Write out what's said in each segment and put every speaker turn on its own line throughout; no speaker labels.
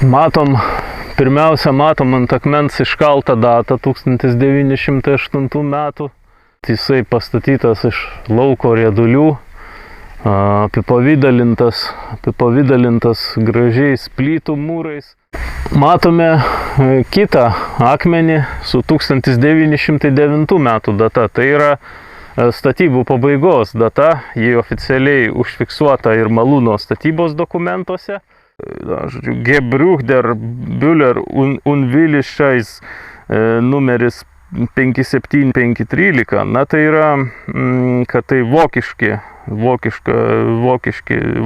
Pirmiausia, matom ant akmens iškaltą datą 1908 metų. Jisai pastatytas iš lauko riedulių, apipavidalintas gražiais plytų mūrais. Matome kitą akmenį su 1909 metų data. Tai yra statybų pabaigos data. Ji oficialiai užfiksuota ir Malūno statybos dokumentuose. Gebruder Bühler Unvilišais numeris 57513. Na tai yra, kad tai vokiški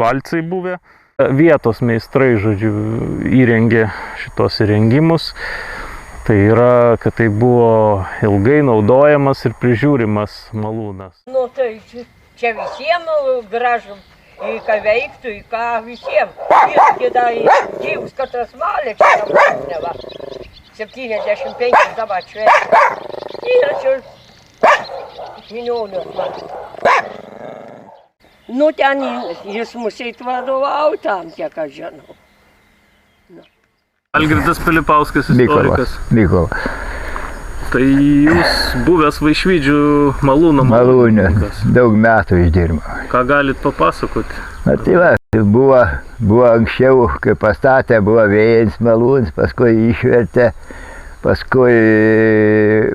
valcai buvę. Vietos meistrai, žodžiu, įrengė šitos įrengimus. Tai yra, kad tai buvo ilgai naudojamas ir prižiūrimas malūnas.
Nu tai čia visiems gražu. Į ką veiktų, į ką visiems. Ir tada gyvus katras valė čia neva. 75 dabar šveikia. Ir čia milijonus man. Nu ten jis museit vadovau tam, kiek aš žinau.
Algirdas Pilipauskas, istorikas.
Mykolas.
Tai jūs buvęs Vaišvydžių malūno
malūnininkas. Daug metų išdirbo.
Ką galit papasakoti?
Na tai va, buvo anksčiau, kai pastatė, buvo vėjinis malūnas, paskui išvertė,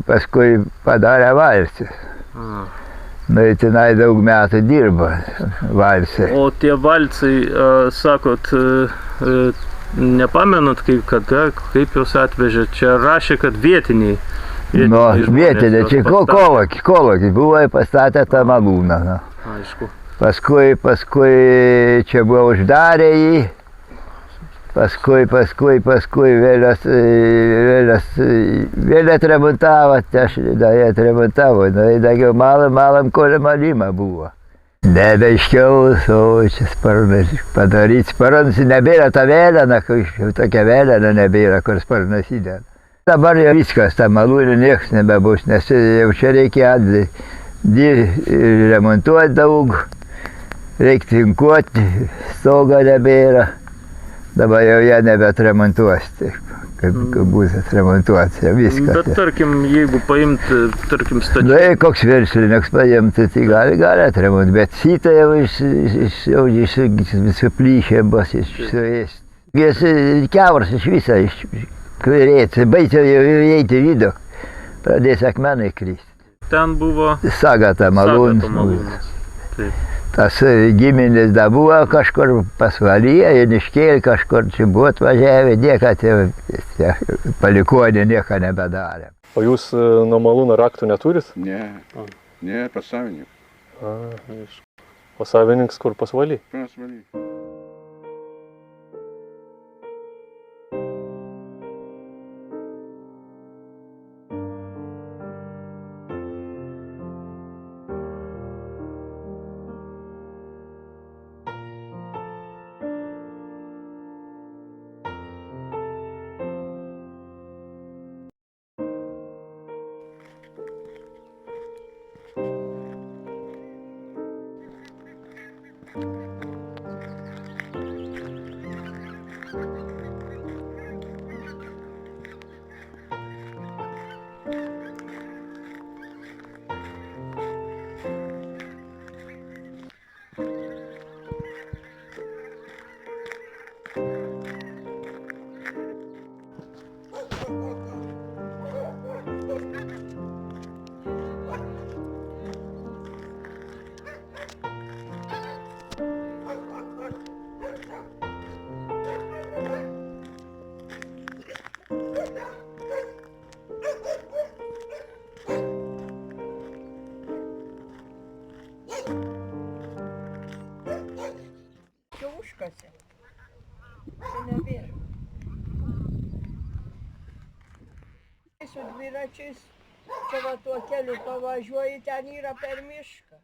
paskui padarė valsis. Na ir tenai daug metų dirbo valsai.
O tie valsai, sakot, nepamenat, kaip jūs atvežė? Čia rašė, kad vietiniai.
Vietinė, čia kolokis buvo pastatę tą malūną.
Aišku.
Paskui čia buvo uždarę jį. Paskui vėl atremontavo, atremontavo. Na, daugiau malam kolimą buvo. Nebeiškiaus, o čia sparnas padaryti. Sparnas nebėra ta vėlena, tokia vėlena nebėra, kur sparnas įdeda. Dabar jau viskas, ta malūnė nieks nebebus, nes jau čia reikia remontuoti daug, reikia tinkuoti, stogą nebėra. Dabar jau ją nebetremontuosi, kaip bus atremontuoti, viskas.
Bet tarkim, jeigu paimti, stačiai.
Na, koks verslininkas paimti, tai gali atremontuoti, bet šitą jau išsiplyšė bus, išsuėsti. Jis kiauras iš visą kvėrėti, baisiau jau įeiti į vidų, pradės akmenai kristi.
Ten buvo
Sagata malūnas. Tas giminės da buvo kažkur pasvalyje, Joniškėlį kažkur čia buvo atvažiavę, niekad palikonė nieko nebedarė.
O jūs nuo malūno raktų neturit?
Ne, pas savininką.
O savininkas kur pasvaly?
Pasvaly.
Užkasė. Čia nebėra. Su dviračiais, čia va tuo keliu pavažiuoji, ten yra per mišką.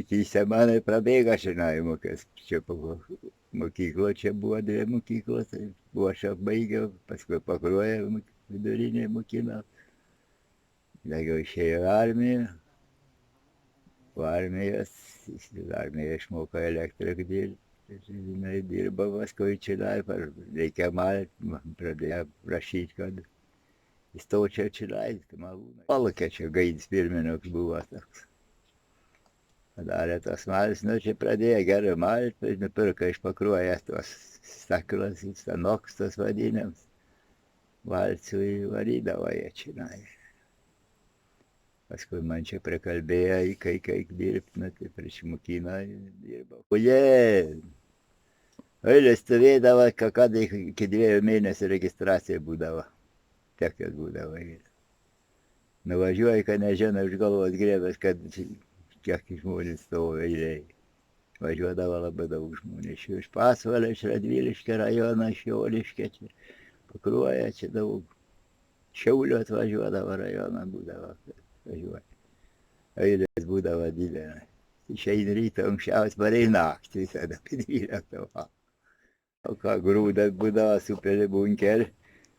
vaikystė mano prabėga, žinai, čia buvo mokyklo, čia buvo 2 mokyklos, tai buvo aš baigiau, paskui Pakruoja vidurinė mokykla. Daugiau išėjo armiją, po armijos išmoko elektriką dirbti. Žinai, dirba paskui čionai, reikia malti, man pradėjo prašyti, kad įstočiau čionai, malūną. Palakė čia Gaidis pirmininkas buvo toks. Padarė tos malės, nu čia pradėjo gerai malti, nupirko iš Pakruoja tuos staklas, stanoks tos vadinams. Valcų įvarydavo jie čionai. Paskui man čia prikalbėjo, kaip dirbti, nu tai priešmokino dirbau. Oje! Eilė stovėdavo, kad iki 2 mėnesių registracija būdavo. Tokios būdavo. Nuvažiuoji, kad nežino už galvos grėbės, kad kiek žmonės stovi eilėje. Važiuodavo labai daug žmonių. Iš Pasvalio, iš Radviliškio rajono, iš Joliškio, čia Pakruoja, čia daug. Šiaulių atvažiuodavo rajoną, būdavo. Važiuoja. Eilės būdavo didelė. Išeini ryto anksčiausiai, pareina naktį visada apie 12 valandą. O ką grūdas būdavo supeli bunkerį,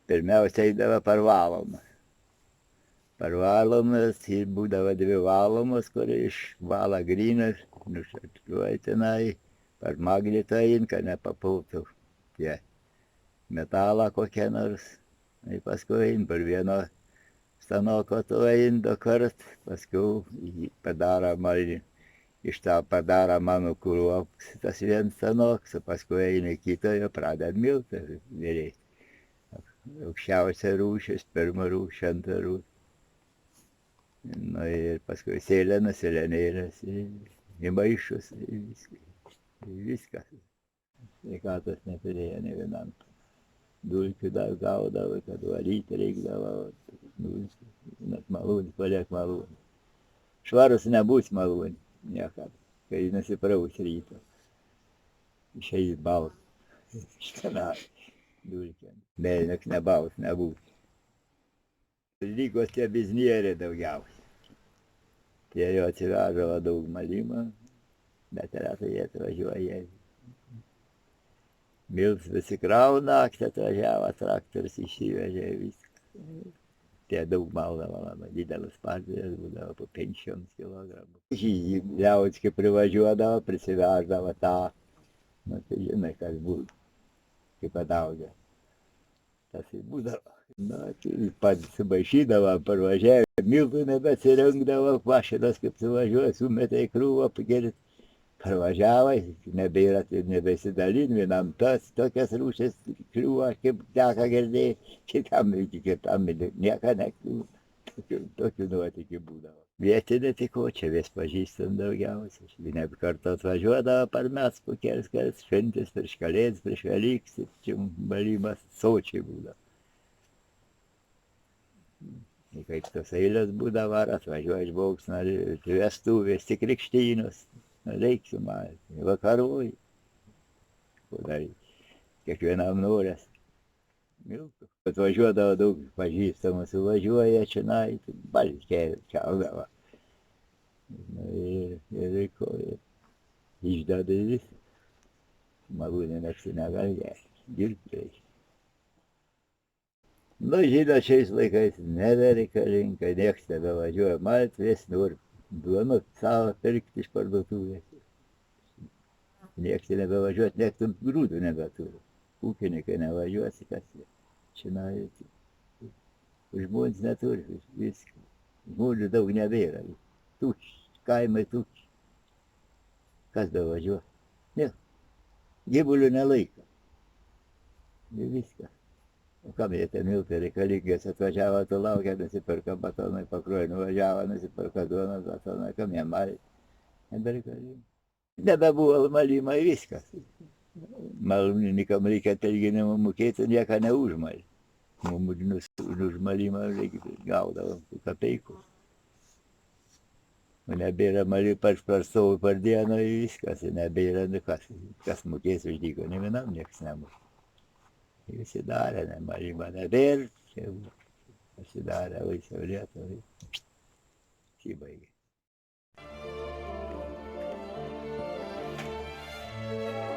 pirmiausia eidavo per valomą. Per valomas ir būdavo 2 valomos, kur išvala grynas, nušatruoja tenai, per magnetą ein, kad nepapultų tie metalą kokią nors. Ir paskui ein per vieno stanoko to ein 2 kart, paskui padaro mali. Iš tą padaro mano kruops, tas vienas stanoks, o paskui eina kitą, jo pradeda miltą vėliai. Aukščiausia rūšis, 1 rūšis, 2 rūšis. Nu ir paskui sėlena, sėlenėlės, į maišus, viskas. Sveikatos neturėjo ne vienam. Dulkių dar gaudavo, kad valyti reikdavo. Net malūnis, paliek malūnis. Švarus nebus malūnis. Niekad, kai nesipraus ryto. Išeis baus. Iš kanalų. Dulkėm. Melniks nebaus, nebūs. Lygos tie biznieriai daugiausiai. Tie jau atsivežavo daug malimo, bet retai jie atvažiuoja. Mils visi krauna, naktį atvažiavo, traktorius išsivežė viską. Tie daug maldavo, labai didelis partijas būdavo po 500 kilogramų. Liaudskiai privažiuodavo, prisiveždavo tą, nu tai žinai, kas būdavo, kaip padaugė. Tas ir būdavo. Na, tai pats subaišydavo, parvažiavo, miltų nebesirinkdavo, mašinas kaip suvažiuoja, sumetė į krūvą, pagerit. Parvažiavo, nebesidalin, vienam tas, tokias rūšės kliūva, kaip teka girdėjai, kitam nieka nekliūva. Tokių nuotykių būdavo. Vietinė tik ko, čia vis pažįstam daugiausiai. Vieną kartą atvažiuodavo per mes po kelis kartus, šventės prieš Kalėdas, prieš Velykas, čia balimas sočiai būdavo. Ir kaip tos eilės būdavo, atvažiuoja iš Bauksnalį, vestuvės, tik krikštynos. Reiks sumalti, vakaruoji. Ko daryti? Kiekvienam norės miltų. Atvažiuodavo daug pažįstamų, suvažiuoja čionai, balkė čiaudavo. Ir išdada visą. Malūnė nakti negali dirbti reikia. Nu, žinot, šiais laikais nebereikalinga, nieks nebevažiuoja malti, vis nori duoną savo pirkti iš parduotuvės. Nieks nebevažiuoti, net grūdų nebeturi. Ūkininkai nevažiuosi, kas jie. Čionai. Žmonės neturi viską. Žmonių daug nebėra. Tuščiai, kaimai tuščiai. Kas bevažiuoja? Ne. Gyvulių nelaiko. Ir viskas. O kam jie ten miltai reikalingas, atvažiavo, tu laukia, nusipirka batonai, Pakruoja, nuvažiavo, nusipirka duoną, batonai, kam jie malė. Nebereikalinga. Nebebuvo malimo ir viskas. Malūnininkam reikia atlyginimą mokėti, nieką neužmalė. Mums už malimą gaudavom kapeikus. O nebėra malį per stovų per dieną ir viskas. Nebėra, kas mokės už dyko, ne vienam nieks nemokė. Visi darė, malimą nebėra, čia pasidarė laisviau Lietuvai. Sibaigė.
Ačiū.